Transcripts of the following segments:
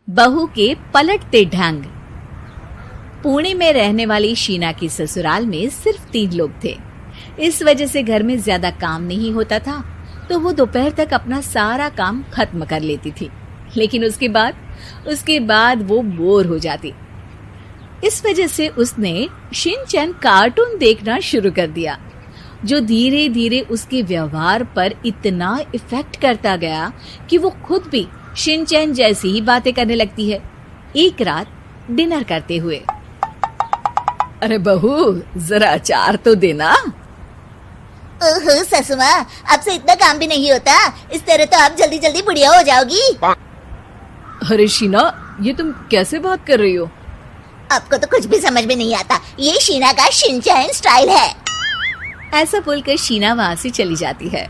बहू के पलटते ढंग। पुणे में रहने वाली शीना की ससुराल में सिर्फ 3 लोग थे। इस वजह से घर में ज्यादा काम नहीं होता था, तो वो दोपहर तक अपना सारा काम खत्म कर लेती थी। लेकिन उसके बाद वो बोर हो जाती। इस वजह से उसने शिनचैन कार्टून देखना शुरू कर दिया, जो धीरे धीरे उसके व्यवहार पर इतना इफेक्ट करता गया कि वो खुद भी शिनचैन जैसी ही बातें करने लगती है। एक रात डिनर करते हुए, अरे बहू, जरा अचार तो देना। ओहो ससुमा, आपसे इतना काम भी नहीं होता। इस तरह तो आप जल्दी जल्दी बुढ़िया हो जाओगी। अरे शीना, ये तुम कैसे बात कर रही हो? आपको तो कुछ भी समझ में नहीं आता। ये शीना का शिनचैन स्टाइल है। ऐसा बोलकर शीना वहाँ से चली जाती है।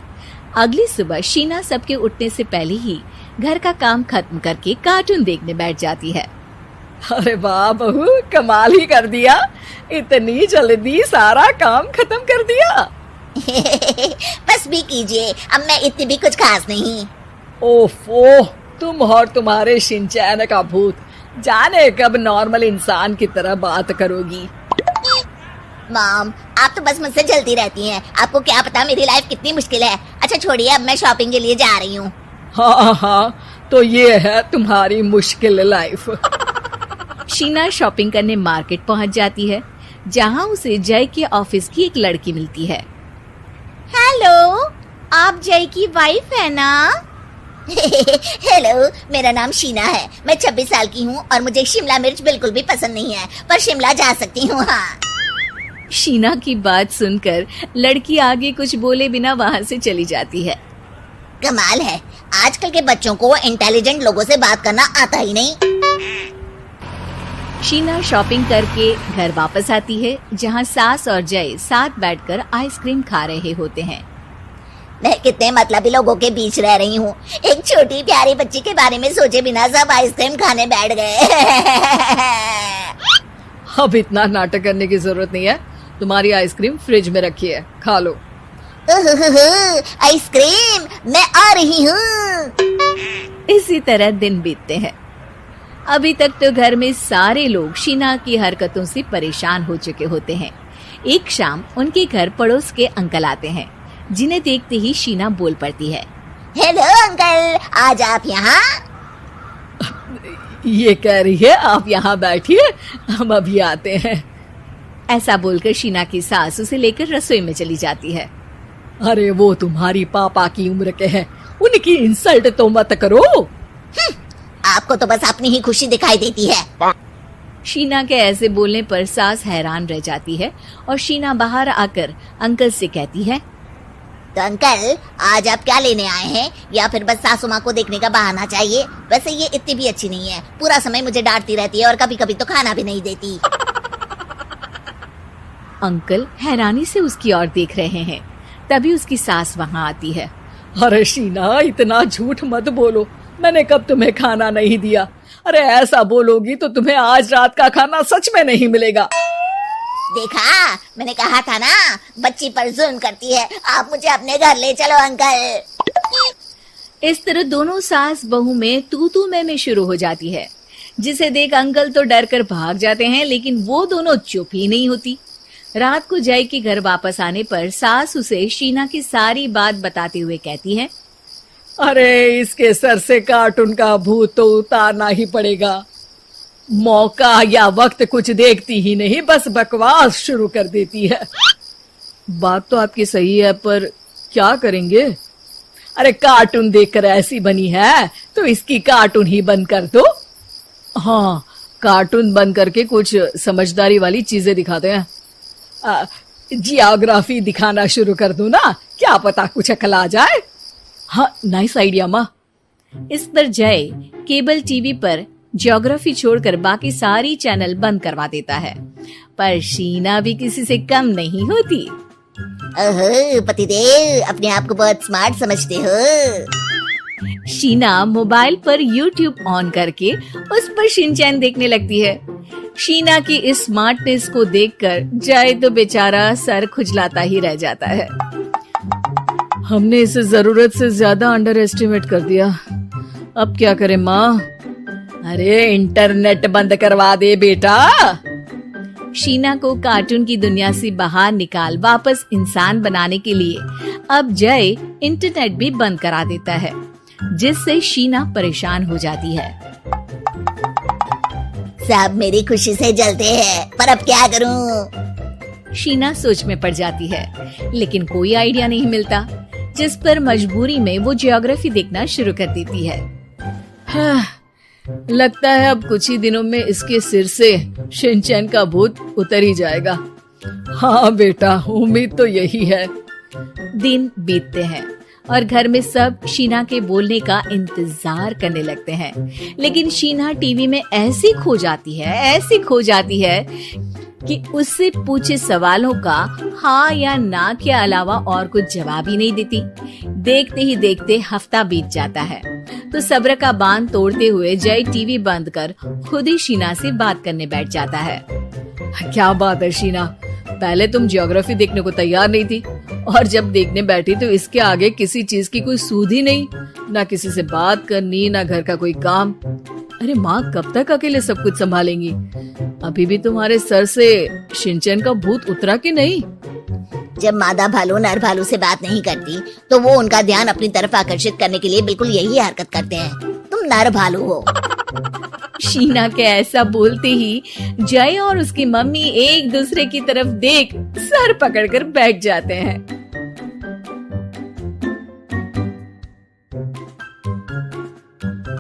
अगली सुबह शीना सबके उठने से पहले ही घर का काम खत्म करके कार्टून देखने बैठ जाती है। अरे वाह बहू, कमाल ही कर दिया। इतनी जल्दी सारा काम खत्म कर दिया। बस भी कीजिए, अब मैं इतनी भी कुछ खास नहीं। ओफो, तुम और तुम्हारे शिनचैन का भूत, जाने कब नॉर्मल इंसान की तरह बात करोगी। मॉम, आप तो बस मुझसे जल्दी रहती हैं। आपको क्या पता मेरी लाइफ कितनी मुश्किल है। अच्छा छोड़िए, अब मैं शॉपिंग के लिए जा रही हूँ। हाँ, तो ये है तुम्हारी मुश्किल लाइफ। शीना शॉपिंग करने मार्केट पहुँच जाती है, जहाँ उसे जय के ऑफिस की एक लड़की मिलती है। हेलो, आप जय की वाइफ है ना? हेलो, मेरा नाम शीना है। मैं 26 साल की हूँ और मुझे शिमला मिर्च बिल्कुल भी पसंद नहीं है, पर शिमला जा सकती हूँ। हाँ। शीना की बात सुनकर लड़की आगे कुछ बोले बिना वहाँ से चली जाती है। कमाल है, आजकल के बच्चों को इंटेलिजेंट लोगों से बात करना आता ही नहीं। शीना शॉपिंग करके घर वापस आती है, जहाँ सास और जय साथ बैठकर आइसक्रीम खा रहे होते हैं। मैं कितने मतलबी लोगों के बीच रह रही हूँ। एक छोटी प्यारी बच्ची के बारे में सोचे बिना सब आइसक्रीम खाने बैठ गए। अब इतना नाटक करने की जरूरत नहीं है। तुम्हारी आइसक्रीम फ्रिज में रखी है, खा लो। आइसक्रीम, मैं आ रही हूँ। इसी तरह दिन बीतते हैं। अभी तक तो घर में सारे लोग शीना की हरकतों से परेशान हो चुके होते हैं। एक शाम उनके घर पड़ोस के अंकल आते हैं, जिन्हें देखते ही शीना बोल पड़ती है। हेलो अंकल, आज आप यहाँ? ये कह रही है आप यहाँ बैठिए, हम अभी आते हैं। ऐसा बोलकर शीना की सास उसे लेकर रसोई में चली जाती है। अरे वो तुम्हारी पापा की उम्र के हैं, उनकी इंसल्ट तो मत करो। आपको तो बस अपनी ही खुशी दिखाई देती है। शीना के ऐसे बोलने पर सास हैरान रह जाती है और शीना बाहर आकर अंकल से कहती है, तो अंकल, आज आप क्या लेने आए हैं? या फिर बस सासू माँ को देखने का बहाना चाहिए? वैसे ये इतनी भी अच्छी नहीं है, पूरा समय मुझे डांटती रहती है और कभी कभी तो खाना भी नहीं देती। अंकल हैरानी से उसकी ओर देख रहे हैं। तभी उसकी सास वहाँ आती है। अरे शीना, इतना झूठ मत बोलो, मैंने कब तुम्हें खाना नहीं दिया? अरे ऐसा बोलोगी तो तुम्हें आज रात का खाना सच में नहीं मिलेगा। देखा, मैंने कहा था ना, बच्ची पर जुल्म करती है। आप मुझे अपने घर ले चलो अंकल। इस तरह दोनों सास बहू में तू मैं शुरू हो जाती है, जिसे देख अंकल तो डर कर भाग जाते हैं, लेकिन वो दोनों चुप ही नहीं होती। रात को जय के घर वापस आने पर सास उसे शीना की सारी बात बताते हुए कहती है, अरे इसके सर से कार्टून का भूत तो उतारना ही पड़ेगा। मौका या वक्त कुछ देखती ही नहीं, बस बकवास शुरू कर देती है। बात तो आपकी सही है, पर क्या करेंगे? अरे कार्टून देखकर ऐसी बनी है तो इसकी कार्टून ही बंद कर दो। हाँ, कार्टून बंद करके कुछ समझदारी वाली चीजें दिखाते हैं। जियोग्राफी दिखाना शुरू कर दो ना, क्या पता कुछ अकल आ जाए। हाँ, नाइस आइडिया माँ। इस पर जय केबल टीवी पर ज्योग्राफी छोड़कर बाकी सारी चैनल बंद करवा देता है, पर शीना भी किसी से कम नहीं होती। ओहो पतिदेव, अपने आप को बहुत स्मार्ट समझते हो। शीना मोबाइल पर YouTube ऑन करके उस पर शिनचैन देखने लगती है। शीना की इस स्मार्टनेस को देखकर जय तो बेचारा सर खुजलाता ही रह जाता है। हमने इसे जरूरत से ज्यादा अंडर एस्टिमेट कर दिया, अब क्या करें माँ? अरे इंटरनेट बंद करवा दे बेटा। शीना को कार्टून की दुनिया से बाहर निकाल वापस इंसान बनाने के लिए अब जय इंटरनेट भी बंद करा देता है, जिससे शीना परेशान हो जाती है। सब मेरी खुशी से जलते हैं, पर अब क्या करूं? शीना सोच में पड़ जाती है, लेकिन कोई आइडिया नहीं मिलता, जिस पर मजबूरी में वो ज्योग्राफी देखना शुरू कर देती है। लगता है अब कुछ ही दिनों में इसके सिर से शिनचैन का भूत उतर ही जाएगा। हाँ बेटा, उम्मीद तो यही है। दिन बीतते हैं और घर में सब शीना के बोलने का इंतजार करने लगते हैं, लेकिन शीना टीवी में ऐसी खो जाती है कि उससे पूछे सवालों का हाँ या ना के अलावा और कुछ जवाब ही नहीं देती। देखते ही देखते हफ्ता बीत जाता है, तो सब्र का बांध तोड़ते हुए जय टीवी बंद कर खुद ही शीना से बात करने बैठ जाता है। क्या बात है शीना, पहले तुम ज्योग्राफी देखने को तैयार नहीं थी, और जब देखने बैठी तो इसके आगे किसी चीज की कोई सूध ही नहीं, ना किसी से बात करनी, ना घर का कोई काम। अरे माँ कब तक अकेले सब कुछ संभालेंगी? अभी भी तुम्हारे सर से शिनचैन का भूत उतरा कि नहीं? जब मादा भालू नर भालू से बात नहीं करती, तो वो उनका ध्यान अपनी तरफ आकर्षित करने के लिए बिल्कुल यही हरकत करते हैं। तुम नर भालू हो। शीना के ऐसा बोलते ही जय और उसकी मम्मी एक दूसरे की तरफ देख सर पकड़कर बैठ जाते हैं।